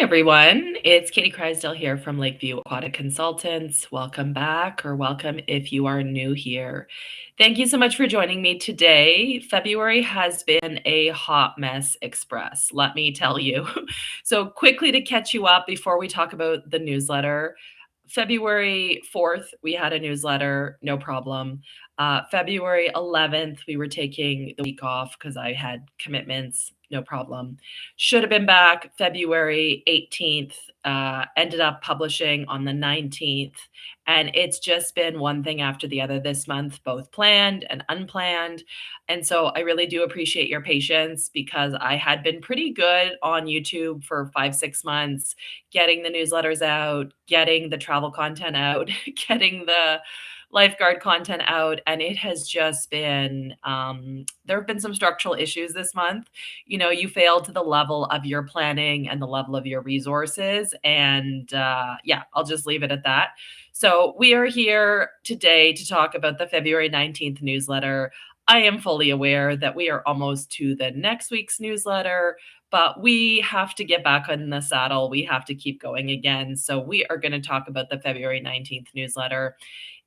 Everyone, it's Katie Crysdale here from Lakeview Aquatic Consultants. Welcome back, or welcome if you are new here. Thank you so much for joining me today. February has been a hot mess express, let me tell you. So, quickly to catch you up before we talk about the newsletter. February 4th, we had a newsletter, no problem. February 11th, we were taking the week off because I had commitments, no problem. Should have been back February 18th, ended up publishing on the 19th. And it's just been one thing after the other this month, both planned and unplanned. And so I really do appreciate your patience because I had been pretty good on YouTube for 5, 6 months, getting the newsletters out, getting the travel content out, getting the lifeguard content out. And it has just been, there have been some structural issues this month. You failed to the level of your planning and the level of your resources. And yeah, I'll just leave it at that. So we are here today to talk about the February 19th newsletter. I am fully aware that we are almost to the next week's newsletter, but we have to get back on the saddle. We have to keep going again. So we are going to talk about the February 19th newsletter.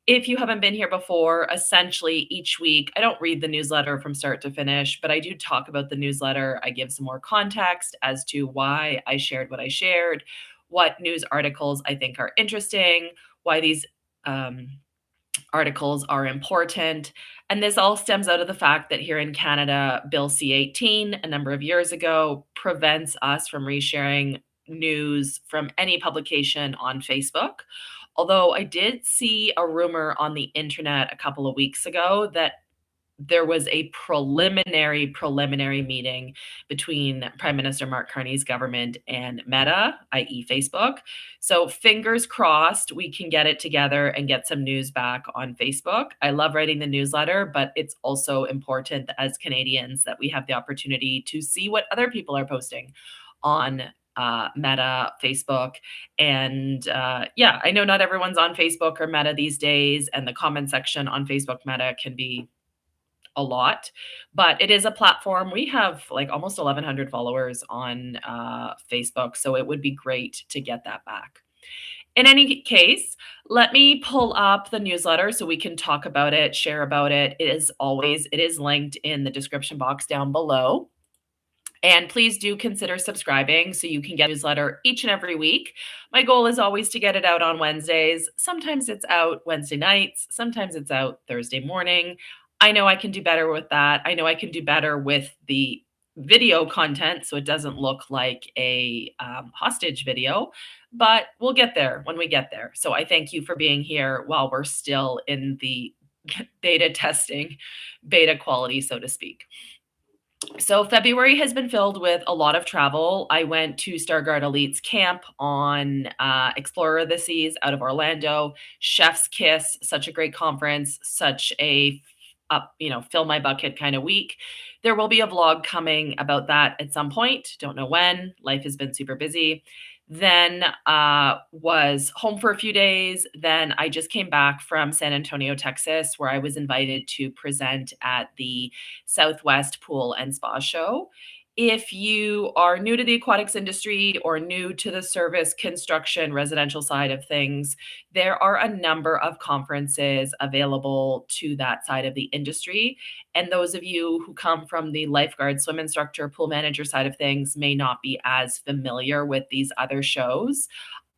If you haven't been here before, essentially each week, I don't read the newsletter from start to finish, but I do talk about the newsletter. I give some more context as to why I shared what I shared, what news articles I think are interesting, why these articles are important. And this all stems out of the fact that here in Canada, Bill C-18, a number of years ago, prevents us from resharing news from any publication on Facebook. Although I did see a rumor on the internet a couple of weeks ago that there was a preliminary meeting between Prime Minister Mark Carney's government and Meta, i.e. Facebook. So fingers crossed we can get it together and get some news back on Facebook. I love writing the newsletter, but it's also important as Canadians that we have the opportunity to see what other people are posting on Meta, Facebook. And yeah, I know not everyone's on Facebook or Meta these days, and the comment section on Facebook Meta can be a lot, but it is a platform. We have like almost 1,100 followers on Facebook, so it would be great to get that back. In any case, let me pull up the newsletter so we can talk about it, share about it. It is linked in the description box down below. And please do consider subscribing so you can get a newsletter each and every week. My goal is always to get it out on Wednesdays. Sometimes it's out Wednesday nights. Sometimes it's out Thursday morning. I know I can do better with that. I know I can do better with the video content so it doesn't look like a hostage video, but we'll get there when we get there. So I thank you for being here while we're still in the beta testing, beta quality, so to speak. So February has been filled with a lot of travel. I went to Starguard Elite's camp on Explorer of the Seas out of Orlando. Chef's Kiss, such a great conference, such a fill my bucket kind of week. There will be a vlog coming about that at some point. Don't know when. Life has been super busy. Then was home for a few days. Then I just came back from San Antonio, Texas, where I was invited to present at the Southwest Pool and Spa Show. If you are new to the aquatics industry or new to the service, construction, residential side of things, there are a number of conferences available to that side of the industry. And those of you who come from the lifeguard, swim instructor, pool manager side of things may not be as familiar with these other shows.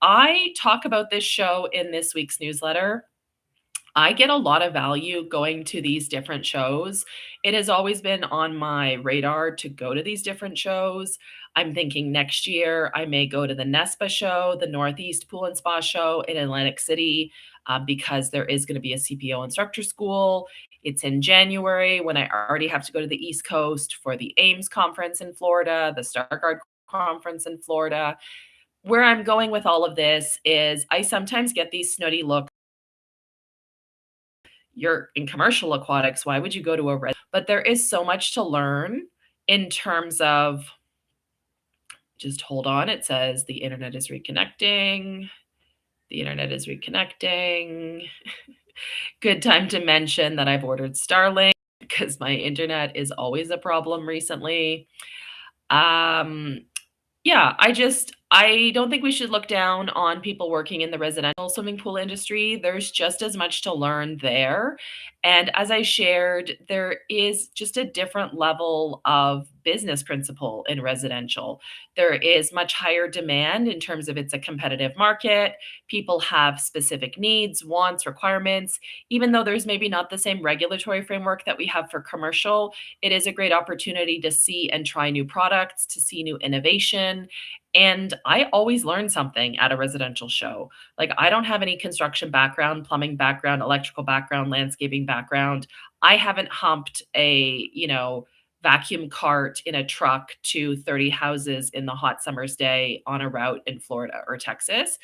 I talk about this show in this week's newsletter. I get a lot of value going to these different shows. It has always been on my radar to go to these different shows. I'm thinking next year I may go to the NESPA show, the Northeast Pool and Spa show in Atlantic City, because there is going to be a CPO instructor school. It's in January when I already have to go to the East Coast for the AIMS conference in Florida, the Starguard conference in Florida. Where I'm going with all of this is I sometimes get these snooty looks. You're in commercial aquatics. Why would you go to a red? But there is so much to learn in terms of, just hold on. It says the internet is reconnecting. The internet is reconnecting. Good time to mention that I've ordered Starlink because my internet is always a problem recently. Yeah, I don't think we should look down on people working in the residential swimming pool industry. There's just as much to learn there. And as I shared, there is just a different level of business principle in residential. There is much higher demand in terms of it's a competitive market. People have specific needs, wants, requirements. Even though there's maybe not the same regulatory framework that we have for commercial, it is a great opportunity to see and try new products, to see new innovation, and I always learn something at a residential show. Like, I don't have any construction background, plumbing background, electrical background, landscaping background. I haven't humped a, vacuum cart in a truck to 30 houses in the hot summer's day on a route in Florida or Texas.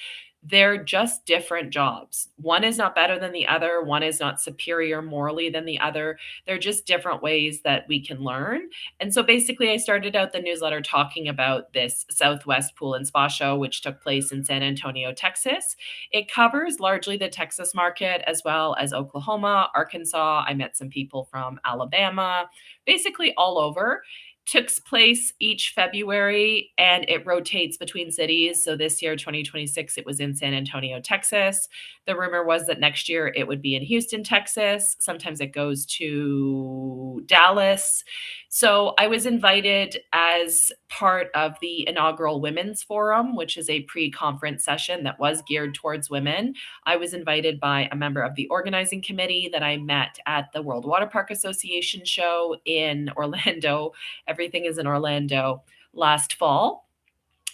They're just different jobs. One is not better than the other, one is not superior morally than the other. They're just different ways that we can learn. And so basically, I started out the newsletter talking about this Southwest Pool and Spa Show, which took place in San Antonio, Texas. It covers largely the Texas market as well as Oklahoma, Arkansas. I met some people from Alabama, basically all over. Takes place each February and it rotates between cities. So this year, 2026, it was in San Antonio, Texas. The rumor was that next year it would be in Houston, Texas. Sometimes it goes to Dallas. So I was invited as part of the inaugural Women's Forum, which is a pre conference session that was geared towards women. I was invited by a member of the organizing committee that I met at the World Water Park Association show in Orlando. Everything is in Orlando last fall.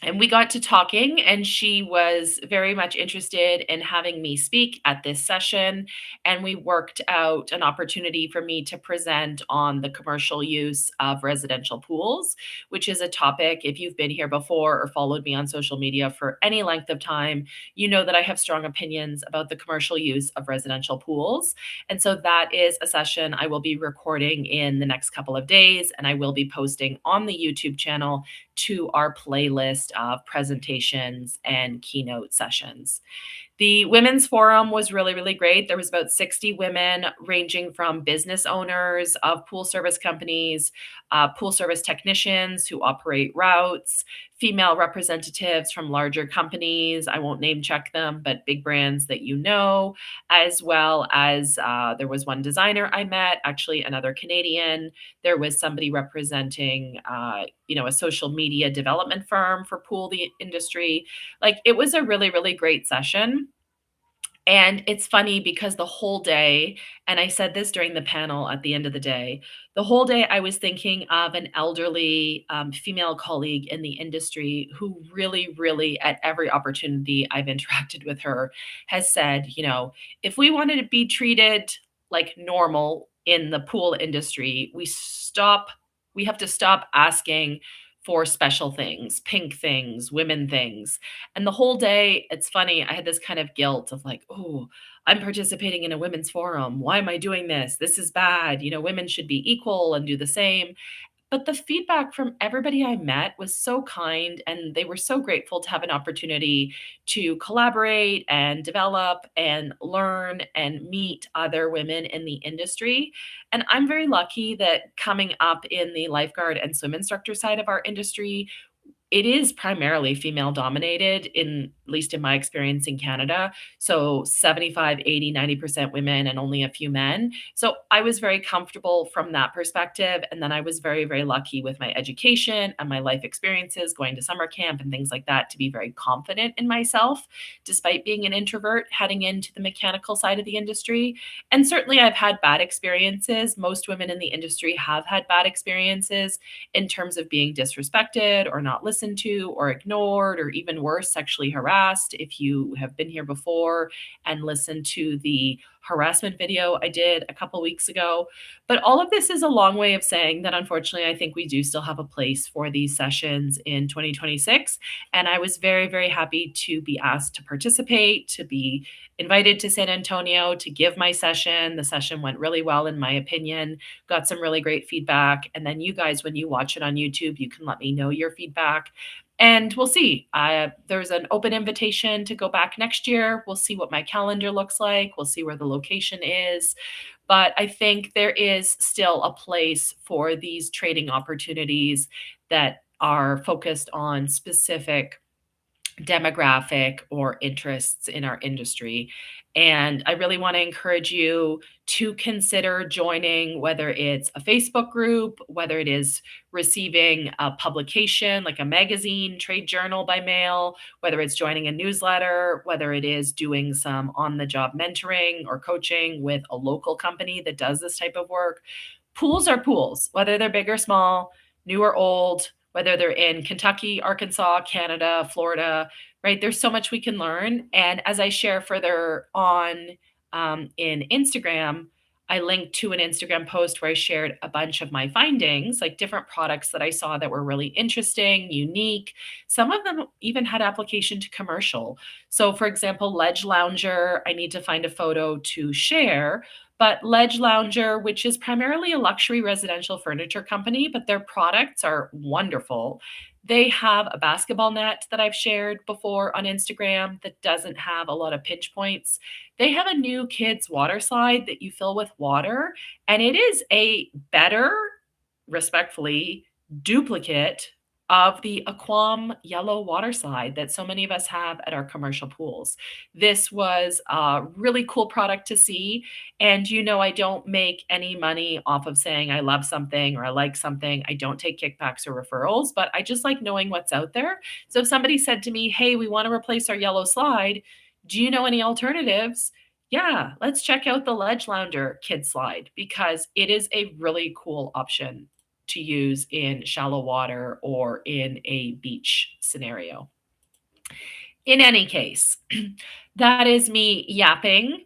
And we got to talking, and she was very much interested in having me speak at this session. And we worked out an opportunity for me to present on the commercial use of residential pools, which is a topic. If you've been here before or followed me on social media for any length of time, you know that I have strong opinions about the commercial use of residential pools. And so that is a session I will be recording in the next couple of days, and I will be posting on the YouTube channel to our playlist of presentations and keynote sessions. The women's forum was really, really great. There was about 60 women ranging from business owners of pool service companies, pool service technicians who operate routes, female representatives from larger companies. I won't name check them, but big brands that you know, as well as there was one designer I met, actually another Canadian. There was somebody representing, a social media development firm for pool the industry. Like, it was a really, really great session. And it's funny because the whole day, and I said this during the panel at the end of the day, the whole day I was thinking of an elderly female colleague in the industry who really, really, at every opportunity I've interacted with her, has said, if we wanted to be treated like normal in the pool industry, we have to stop asking for special things, pink things, women things. And the whole day, it's funny, I had this kind of guilt of like, "Oh, I'm participating in a women's forum. Why am I doing this? This is bad. Women should be equal and do the same." But the feedback from everybody I met was so kind, and they were so grateful to have an opportunity to collaborate and develop and learn and meet other women in the industry. And I'm very lucky that coming up in the lifeguard and swim instructor side of our industry, it is primarily female dominated, in at least in my experience in Canada. So 75, 80, 90% women and only a few men. So I was very comfortable from that perspective. And then I was very, very lucky with my education and my life experiences, going to summer camp and things like that, to be very confident in myself, despite being an introvert heading into the mechanical side of the industry. And certainly I've had bad experiences. Most women in the industry have had bad experiences in terms of being disrespected or not listened to or ignored, or even worse, sexually harassed. If you have been here before and listened to the harassment video I did a couple weeks ago. But all of this is a long way of saying that unfortunately, I think we do still have a place for these sessions in 2026. And I was very, very happy to be asked to participate, to be invited to San Antonio to give my session. The session went really well, in my opinion, got some really great feedback. And then you guys, when you watch it on YouTube, you can let me know your feedback. And we'll see. There's an open invitation to go back next year. We'll see what my calendar looks like. We'll see where the location is. But I think there is still a place for these trading opportunities that are focused on specific demographic or interests in our industry. And I really want to encourage you to consider joining, whether it's a Facebook group, whether it is receiving a publication like a magazine, trade journal by mail, whether it's joining a newsletter, whether it is doing some on the job mentoring or coaching with a local company that does this type of work. Pools are pools, whether they're big or small, new or old, whether they're in Kentucky, Arkansas, Canada, Florida, right? There's so much we can learn. And as I share further on in Instagram, I linked to an Instagram post where I shared a bunch of my findings, like different products that I saw that were really interesting, unique. Some of them even had application to commercial. So, for example, Ledge Lounger, I need to find a photo to share. But Ledge Lounger, which is primarily a luxury residential furniture company, but their products are wonderful. They have a basketball net that I've shared before on Instagram that doesn't have a lot of pinch points. They have a new kids water slide that you fill with water, and it is a better, respectfully, duplicate of the Aquam yellow water slide that so many of us have at our commercial pools. This was a really cool product to see. And I don't make any money off of saying I love something or I like something. I don't take kickbacks or referrals, but I just like knowing what's out there. So if somebody said to me, "Hey, we want to replace our yellow slide. Do you know any alternatives?" Yeah, let's check out the Ledge Lounder kid slide because it is a really cool option to use in shallow water or in a beach scenario. In any case, that is me yapping.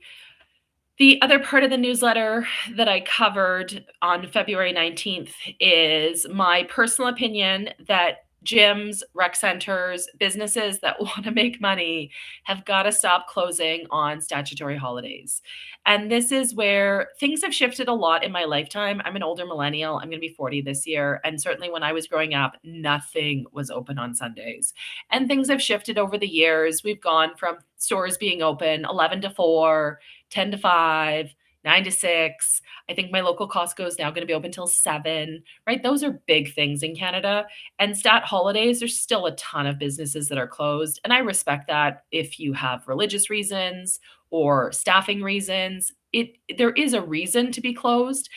The other part of the newsletter that I covered on February 19th is my personal opinion that gyms, rec centers, businesses that want to make money have got to stop closing on statutory holidays. And this is where things have shifted a lot in my lifetime. I'm an older millennial. I'm going to be 40 this year. And certainly when I was growing up, nothing was open on Sundays. And things have shifted over the years. We've gone from stores being open 11 to 4, 10 to 5, 9 to 6. I think my local Costco is now going to be open till 7, right? Those are big things in Canada. And stat holidays, there's still a ton of businesses that are closed. And I respect that if you have religious reasons or staffing reasons. There is a reason to be closed.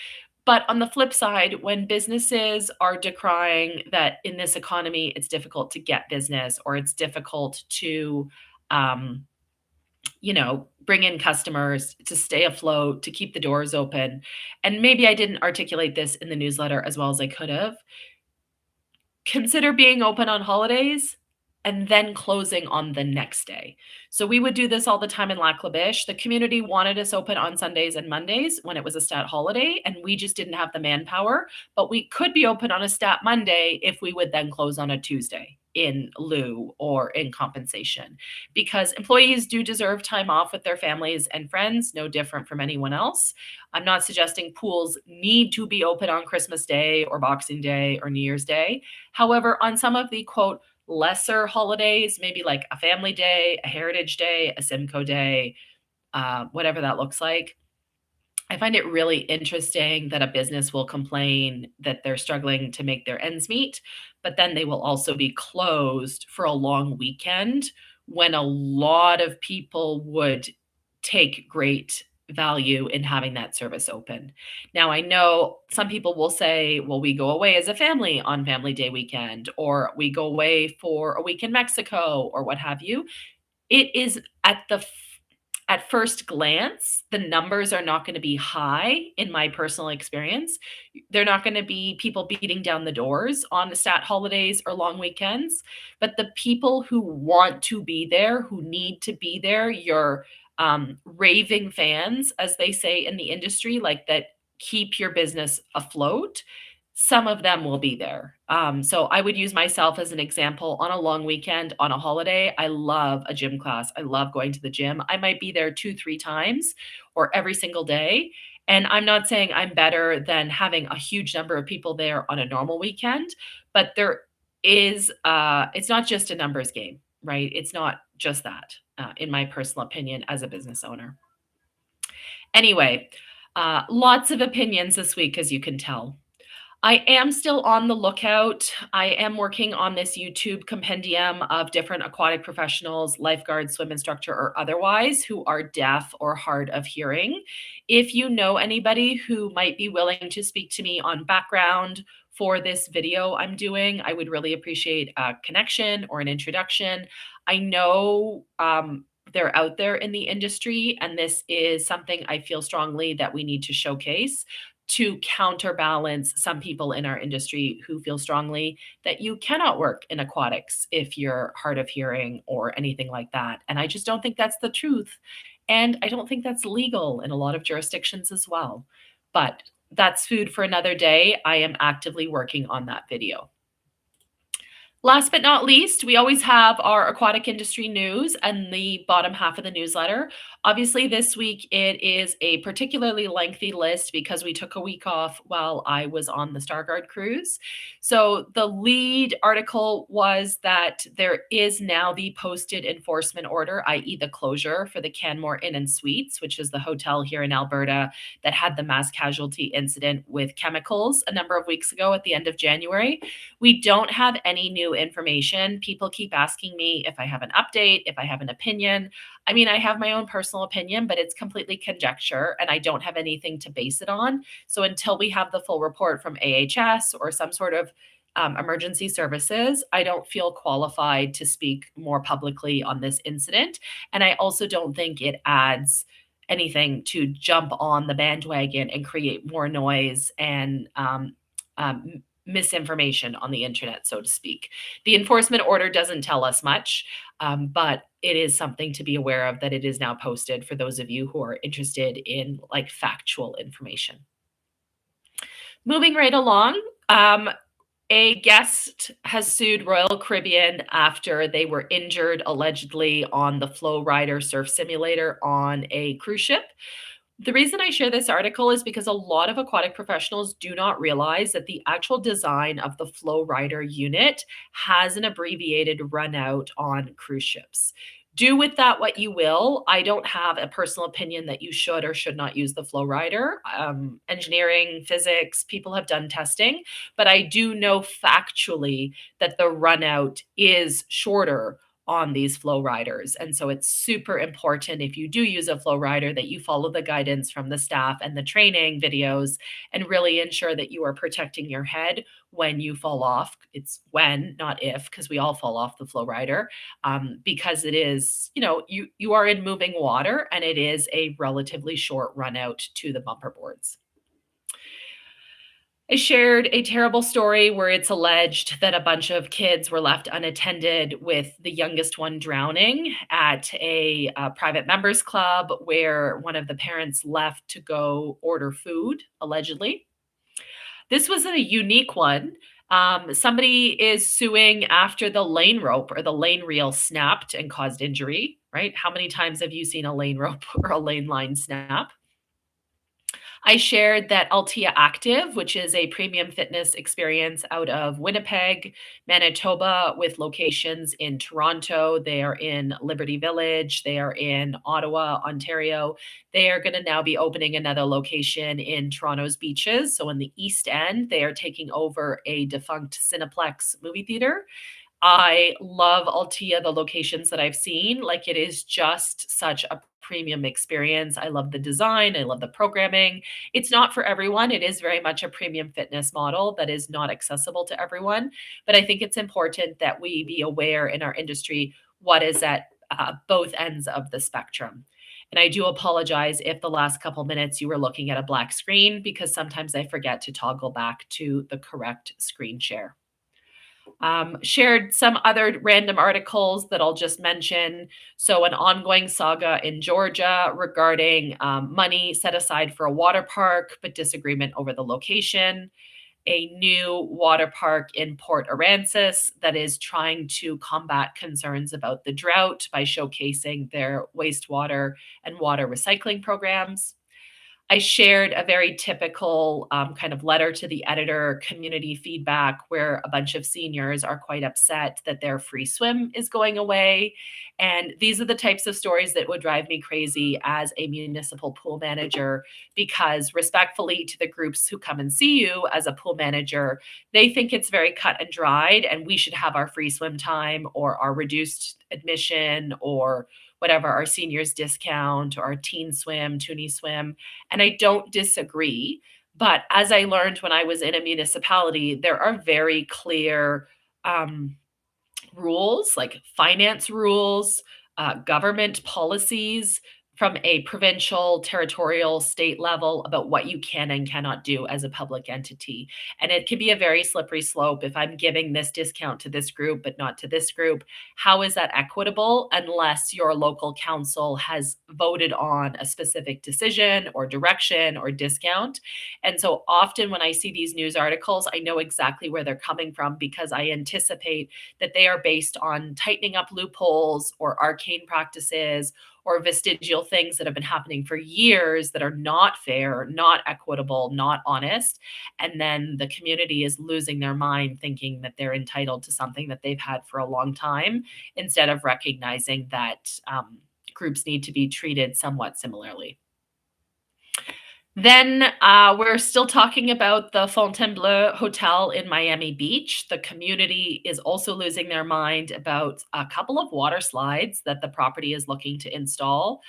But on the flip side, when businesses are decrying that in this economy, it's difficult to get business or it's difficult to um, bring in customers, to stay afloat, to keep the doors open. And maybe I didn't articulate this in the newsletter as well as I could have. Consider being open on holidays and then closing on the next day. So we would do this all the time in Lac La Biche. The community wanted us open on Sundays and Mondays when it was a stat holiday, and we just didn't have the manpower. But we could be open on a stat Monday if we would then close on a Tuesday in lieu or in compensation, because employees do deserve time off with their families and friends, no different from anyone else. I'm not suggesting pools need to be open on Christmas Day or Boxing Day or New Year's Day. However, on some of the quote lesser holidays, maybe like a family day, a heritage day, a Simcoe day, whatever that looks like, I find it really interesting that a business will complain that they're struggling to make their ends meet, but then they will also be closed for a long weekend when a lot of people would take great value in having that service open. Now, I know some people will say, well, we go away as a family on Family Day weekend, or we go away for a week in Mexico, or what have you. It is at first glance, the numbers are not going to be high in my personal experience. They're not going to be people beating down the doors on the stat holidays or long weekends, but the people who want to be there, who need to be there, your raving fans, as they say in the industry, like that keep your business afloat, some of them will be there. So I would use myself as an example on a long weekend, on a holiday. I love a gym class. I love going to the gym. I might be there 2, 3 times or every single day. And I'm not saying I'm better than having a huge number of people there on a normal weekend, but it's not just a numbers game, right? It's not just that, in my personal opinion, as a business owner. Anyway, lots of opinions this week, as you can tell. I am still on the lookout. I am working on this YouTube compendium of different aquatic professionals, lifeguards, swim instructor, or otherwise, who are deaf or hard of hearing. If you know anybody who might be willing to speak to me on background for this video I'm doing, I would really appreciate a connection or an introduction. I know they're out there in the industry, and this is something I feel strongly that we need to showcase to counterbalance some people in our industry who feel strongly that you cannot work in aquatics if you're hard of hearing or anything like that. And I just don't think that's the truth. And I don't think that's legal in a lot of jurisdictions as well. But that's food for another day. I am actively working on that video. Last but not least, we always have our aquatic industry news and the bottom half of the newsletter. Obviously, this week it is a particularly lengthy list because we took a week off while I was on the Starguard cruise. So, the lead article was that there is now the posted enforcement order, i.e., the closure for the Canmore Inn and Suites, which is the hotel here in Alberta that had the mass casualty incident with chemicals a number of weeks ago at the end of January. We don't have any new information. People keep asking me if I have an update, if I have an opinion. I mean, I have my own personal opinion, but it's completely conjecture and I don't have anything to base it on. So until we have the full report from AHS or some sort of emergency services, I don't feel qualified to speak more publicly on this incident. And I also don't think it adds anything to jump on the bandwagon and create more noise and misinformation on the internet, so to speak. The enforcement order doesn't tell us much, but it is something to be aware of that it is now posted for those of you who are interested in like factual information. Moving right along, a guest has sued Royal Caribbean after they were injured allegedly on the Flow Rider surf simulator on a cruise ship. The reason I share this article is because a lot of aquatic professionals do not realize that the actual design of the Flow Rider unit has an abbreviated run out on cruise ships. Do with that what you will. I don't have a personal opinion that you should or should not use the Flow Rider. Engineering, physics, people have done testing, but I do know factually that the run out is shorter on these flow riders. And so it's super important if you do use a flow rider that you follow the guidance from the staff and the training videos and really ensure that you are protecting your head when you fall off. It's when, not if, because we all fall off the flow rider, because it is, you are in moving water and it is a relatively short run out to the bumper boards. I shared a terrible story where it's alleged that a bunch of kids were left unattended, with the youngest one drowning at a private members club where one of the parents left to go order food, allegedly. This was a unique one. Somebody is suing after the lane rope or the lane reel snapped and caused injury, right? How many times have you seen a lane rope or a lane line snap? I shared that Altea Active, which is a premium fitness experience out of Winnipeg, Manitoba, with locations in Toronto. They are in Liberty Village. They are in Ottawa, Ontario. They are going to now be opening another location in Toronto's beaches. So in the East End, they are taking over a defunct Cineplex movie theater. I love Altea, the locations that I've seen. Like, it is just such a premium experience. I love the design. I love the programming. It's not for everyone. It is very much a premium fitness model that is not accessible to everyone. But I think it's important that we be aware in our industry what is at both ends of the spectrum. And I do apologize if the last couple minutes you were looking at a black screen, because sometimes I forget to toggle back to the correct screen share. Shared some other random articles that I'll just mention. So, an ongoing saga in Georgia regarding money set aside for a water park, but disagreement over the location. A new water park in Port Aransas that is trying to combat concerns about the drought by showcasing their wastewater and water recycling programs. I shared a very typical kind of letter to the editor community feedback where a bunch of seniors are quite upset that their free swim is going away. And these are the types of stories that would drive me crazy as a municipal pool manager, because respectfully to the groups who come and see you as a pool manager, they think it's very cut and dried and we should have our free swim time or our reduced admission or whatever, our seniors discount or our teen swim, toonie swim. And I don't disagree. But as I learned when I was in a municipality, there are very clear um, rules, like finance rules, government policies from a provincial, territorial, state level about what you can and cannot do as a public entity. And it can be a very slippery slope. If I'm giving this discount to this group, but not to this group, how is that equitable unless your local council has voted on a specific decision or direction or discount? And so often when I see these news articles, I know exactly where they're coming from because I anticipate that they are based on tightening up loopholes or arcane practices or vestigial things that have been happening for years that are not fair, not equitable, not honest. And then the community is losing their mind thinking that they're entitled to something that they've had for a long time instead of recognizing that groups need to be treated somewhat similarly. Then we're still talking about the Fontainebleau Hotel in Miami Beach. The community is also losing their mind about a couple of water slides that the property is looking to install.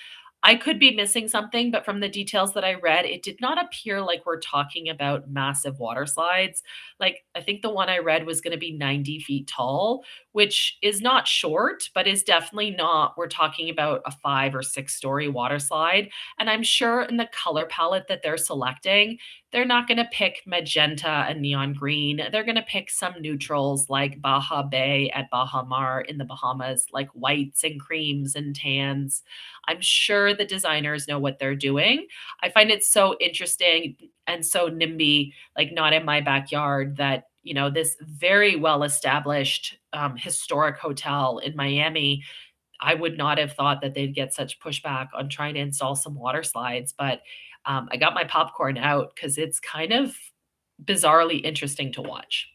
I could be missing something, but from the details that I read, it did not appear like we're talking about massive water slides. Like, I think the one I read was going to be 90 feet tall, which is not short, but is definitely not, we're talking about a 5 or 6 story water slide. And I'm sure in the color palette that they're selecting, they're not going to pick magenta and neon green. They're going to pick some neutrals like Baja Bay at Baja Mar in the Bahamas, like whites and creams and tans. I'm sure the designers know what they're doing. I find it so interesting and so NIMBY, like not in my backyard, that this very well established historic hotel in Miami, I would not have thought that they'd get such pushback on trying to install some water slides. But I got my popcorn out because it's kind of bizarrely interesting to watch.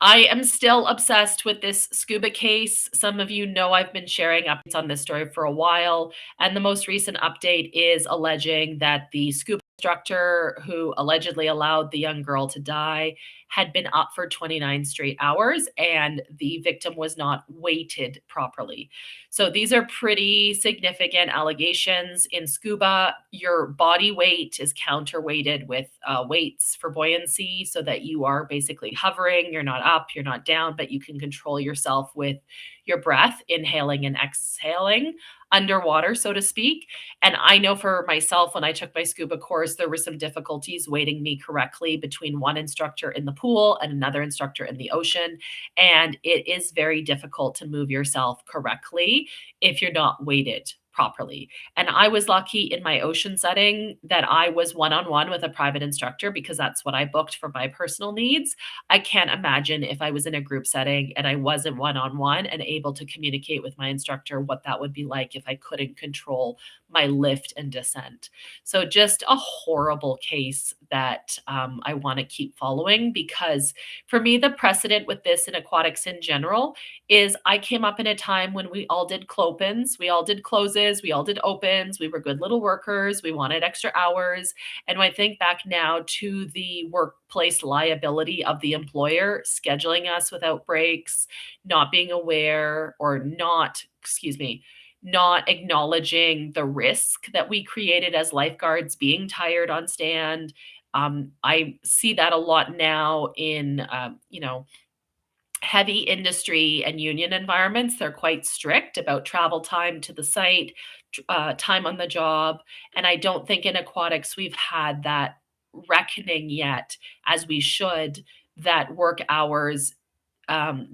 I am still obsessed with this SCUBA case. Some of you know I've been sharing updates on this story for a while, and the most recent update is alleging that the SCUBA instructor who allegedly allowed the young girl to die had been up for 29 straight hours, and the victim was not weighted properly. So these are pretty significant allegations. In SCUBA, your body weight is counterweighted with weights for buoyancy so that you are basically hovering. You're not up, you're not down, but you can control yourself with your breath, inhaling and exhaling underwater, so to speak. And I know for myself, when I took my SCUBA course, there were some difficulties weighting me correctly between one instructor in the pool and another instructor in the ocean. And it is very difficult to move yourself correctly if you're not weighted properly. And I was lucky in my ocean setting that I was one on one with a private instructor because that's what I booked for my personal needs. I can't imagine if I was in a group setting and I wasn't one on one and able to communicate with my instructor what that would be like if I couldn't control my lift and descent. So, just a horrible case that I want to keep following because for me, the precedent with this in aquatics in general is I came up in a time when we all did clopens, we all did closes, we all did opens, we were good little workers, we wanted extra hours. And when I think back now to the workplace liability of the employer scheduling us without breaks, not being aware or not, excuse me, not acknowledging the risk that we created as lifeguards being tired on stand. I see that a lot now in, heavy industry and union environments. They're quite strict about travel time to the site, time on the job. And I don't think in aquatics we've had that reckoning yet, as we should, that work hours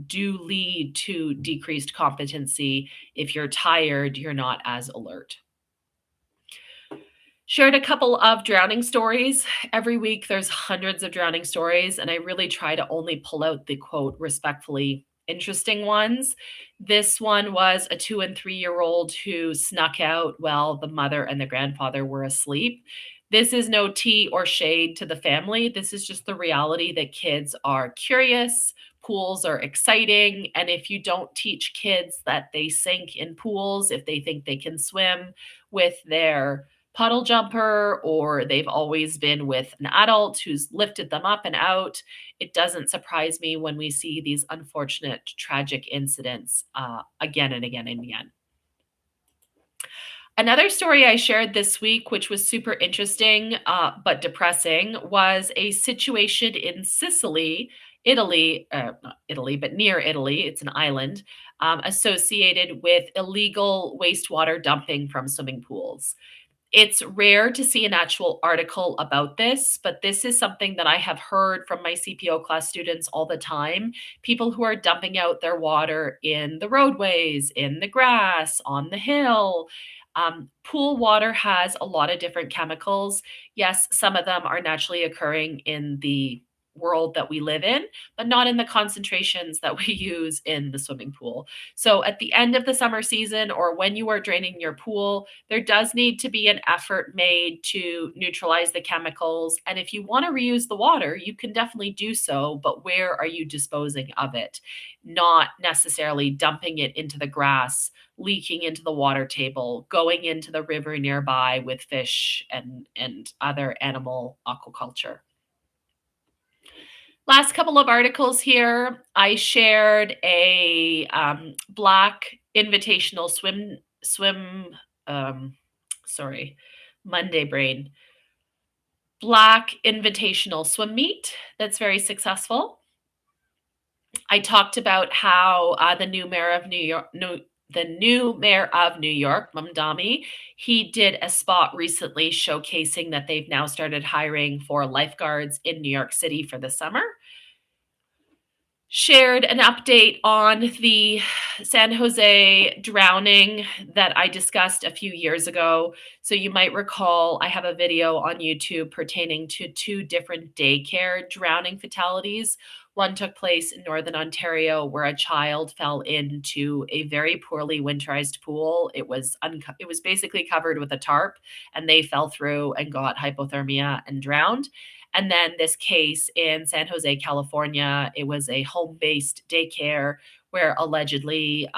do lead to decreased competency. If you're tired, you're not as alert. Shared a couple of drowning stories. Every week there's hundreds of drowning stories, and I really try to only pull out the quote respectfully interesting ones. This one was a 2 and 3-year-old who snuck out while the mother and the grandfather were asleep. This is no tea or shade to the family. This is just the reality that kids are curious, pools are exciting, and if you don't teach kids that they sink in pools, if they think they can swim with their puddle jumper, or they've always been with an adult who's lifted them up and out, it doesn't surprise me when we see these unfortunate, tragic incidents again and again and again. Another story I shared this week, which was super interesting but depressing, was a situation in Sicily, Italy, not Italy, but near Italy. It's an island associated with illegal wastewater dumping from swimming pools. It's rare to see an actual article about this, but this is something that I have heard from my CPO class students all the time. People who are dumping out their water in the roadways, in the grass, on the hill. Pool water has a lot of different chemicals. Yes, some of them are naturally occurring in the world that we live in, but not in the concentrations that we use in the swimming pool. So at the end of the summer season, or when you are draining your pool, there does need to be an effort made to neutralize the chemicals. And if you want to reuse the water, you can definitely do so, but where are you disposing of it? Not necessarily dumping it into the grass, leaking into the water table, going into the river nearby with fish and other animal aquaculture. Last couple of articles here. I shared a black invitational swim. Um, sorry, Monday brain. Black invitational swim meet that's very successful. I talked about how the new mayor of New York, no, the new mayor of New York, Mamdani, he did a spot recently showcasing that they've now started hiring for lifeguards in New York City for the summer. Shared an update on the San Jose drowning that I discussed a few years ago. So you might recall I have a video on YouTube pertaining to two different daycare drowning fatalities. One took place in Northern Ontario where a child fell into a very poorly winterized pool. It was basically covered with a tarp, and they fell through and got hypothermia and drowned. And then this case in San Jose, California, it was a home based daycare where allegedly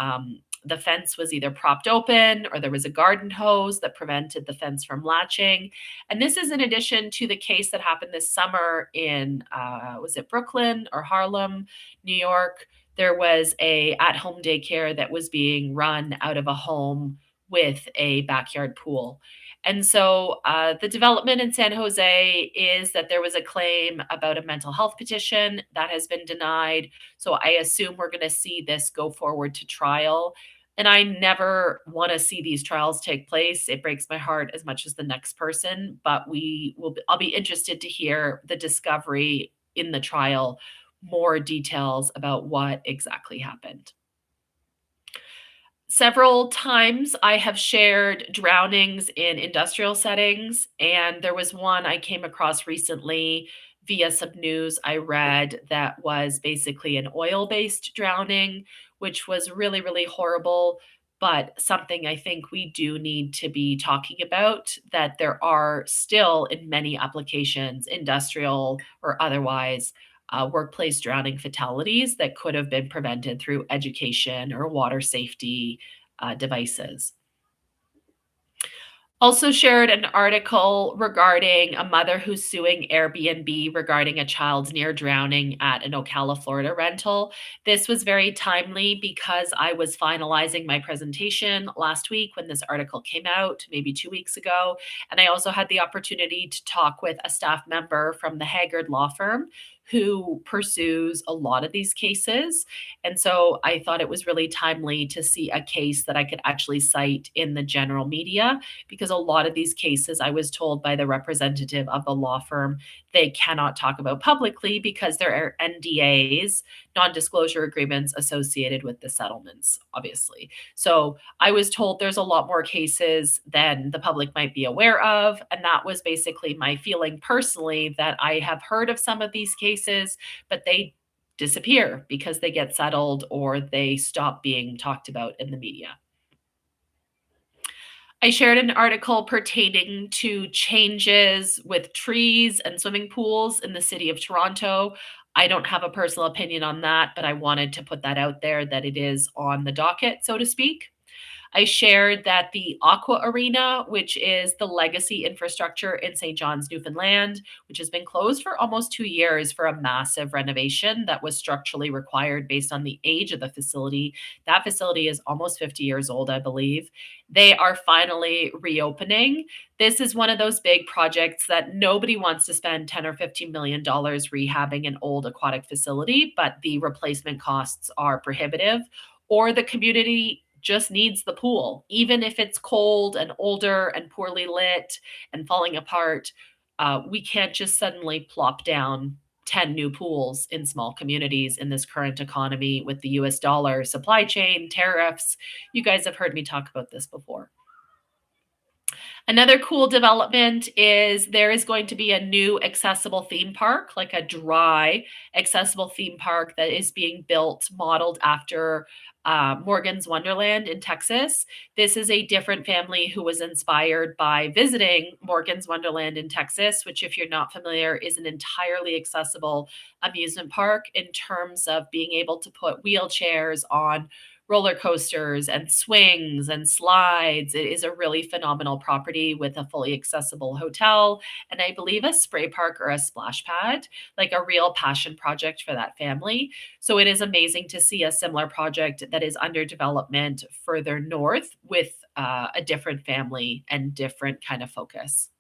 the fence was either propped open or there was a garden hose that prevented the fence from latching. And this is in addition to the case that happened this summer in, was it Brooklyn or Harlem, New York? There was a at-home daycare that was being run out of a home with a backyard pool. And so the development in San Jose is that there was a claim about a mental health petition that has been denied. So I assume we're going to see this go forward to trial. And I never want to see these trials take place. It breaks my heart as much as the next person, but I'll be interested to hear the discovery in the trial, more details about what exactly happened. Several times I have shared drownings in industrial settings, and there was one I came across recently via some news I read that was basically an oil-based drowning, which was really, really horrible, but something I think we do need to be talking about, that there are still in many applications, industrial or otherwise, workplace drowning fatalities that could have been prevented through education or water safety devices. Also shared an article regarding a mother who's suing Airbnb regarding a child's near drowning at an Ocala, Florida rental. This was very timely because I was finalizing my presentation last week when this article came out, maybe 2 weeks ago. And I also had the opportunity to talk with a staff member from the Haggard law firm who pursues a lot of these cases. And so I thought it was really timely to see a case that I could actually cite in the general media, because a lot of these cases, I was told by the representative of the law firm, they cannot talk about publicly because there are NDAs, non-disclosure agreements associated with the settlements, obviously. So I was told there's a lot more cases than the public might be aware of. And that was basically my feeling personally, that I have heard of some of these cases, but they disappear because they get settled or they stop being talked about in the media. I shared an article pertaining to changes with trees and swimming pools in the city of Toronto. I don't have a personal opinion on that, but I wanted to put that out there that it is on the docket, so to speak. I shared that the Aqua Arena, which is the legacy infrastructure in St. John's, Newfoundland, which has been closed for almost 2 years for a massive renovation that was structurally required based on the age of the facility. That facility is almost 50 years old, I believe. They are finally reopening. This is one of those big projects that nobody wants to spend 10 or $15 million rehabbing an old aquatic facility, but the replacement costs are prohibitive, or the community just needs the pool, even if it's cold and older and poorly lit and falling apart. We can't just suddenly plop down 10 new pools in small communities in this current economy with the US dollar, supply chain, tariffs. You guys have heard me talk about this before. Another cool development is there is going to be a new accessible theme park, like a dry accessible theme park that is being built, modeled after Morgan's Wonderland in Texas. This is a different family who was inspired by visiting Morgan's Wonderland in Texas, which, if you're not familiar, is an entirely accessible amusement park in terms of being able to put wheelchairs on roller coasters and swings and slides. It is a really phenomenal property with a fully accessible hotel and I believe a spray park or a splash pad, like a real passion project for that family. So it is amazing to see a similar project that is under development further north with a different family and different kind of focus.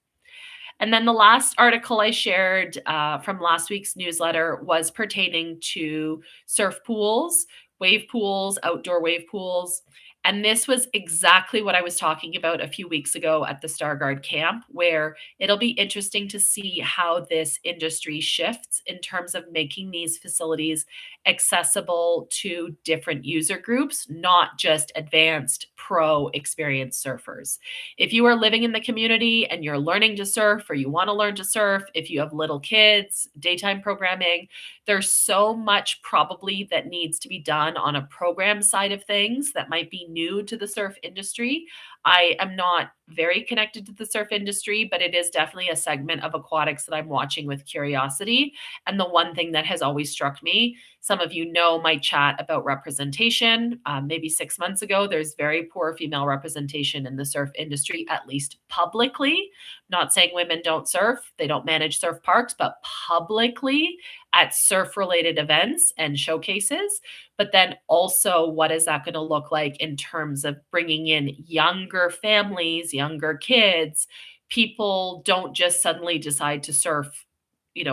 And then the last article I shared from last week's newsletter was pertaining to surf pools, wave pools, outdoor wave pools. And this was exactly what I was talking about a few weeks ago at the Starguard camp, where it'll be interesting to see how this industry shifts in terms of making these facilities accessible to different user groups, not just advanced pro experienced surfers. If you are living in the community and you're learning to surf or you want to learn to surf, if you have little kids, daytime programming, there's so much probably that needs to be done on a program side of things that might be new to the surf industry. I am not very connected to the surf industry, but it is definitely a segment of aquatics that I'm watching with curiosity. And the one thing that has always struck me, some of you know my chat about representation. Maybe 6 months ago, there's very poor female representation in the surf industry, at least publicly. Not saying women don't surf, they don't manage surf parks, but publicly at surf related events and showcases. But then also, what is that going to look like in terms of bringing in younger families, younger kids? People don't just suddenly decide to surf,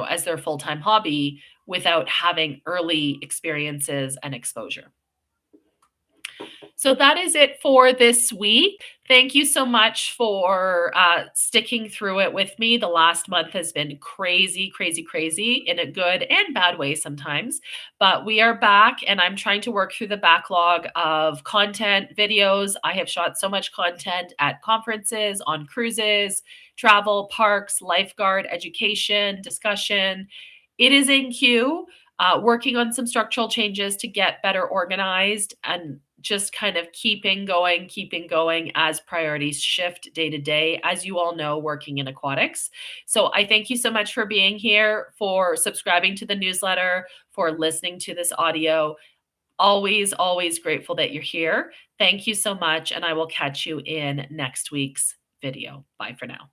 as their full time hobby without having early experiences and exposure. So that is it for this week. Thank you so much for sticking through it with me. The last month has been crazy, crazy, crazy in a good and bad way sometimes. But we are back, and I'm trying to work through the backlog of content, videos. I have shot so much content at conferences, on cruises, travel, parks, lifeguard, education, discussion. It is in queue. Working on some structural changes to get better organized and just kind of keeping going as priorities shift day to day, as you all know, working in aquatics. So I thank you so much for being here, for subscribing to the newsletter, for listening to this audio. Always, always grateful that you're here. Thank you so much, and I will catch you in next week's video. Bye for now.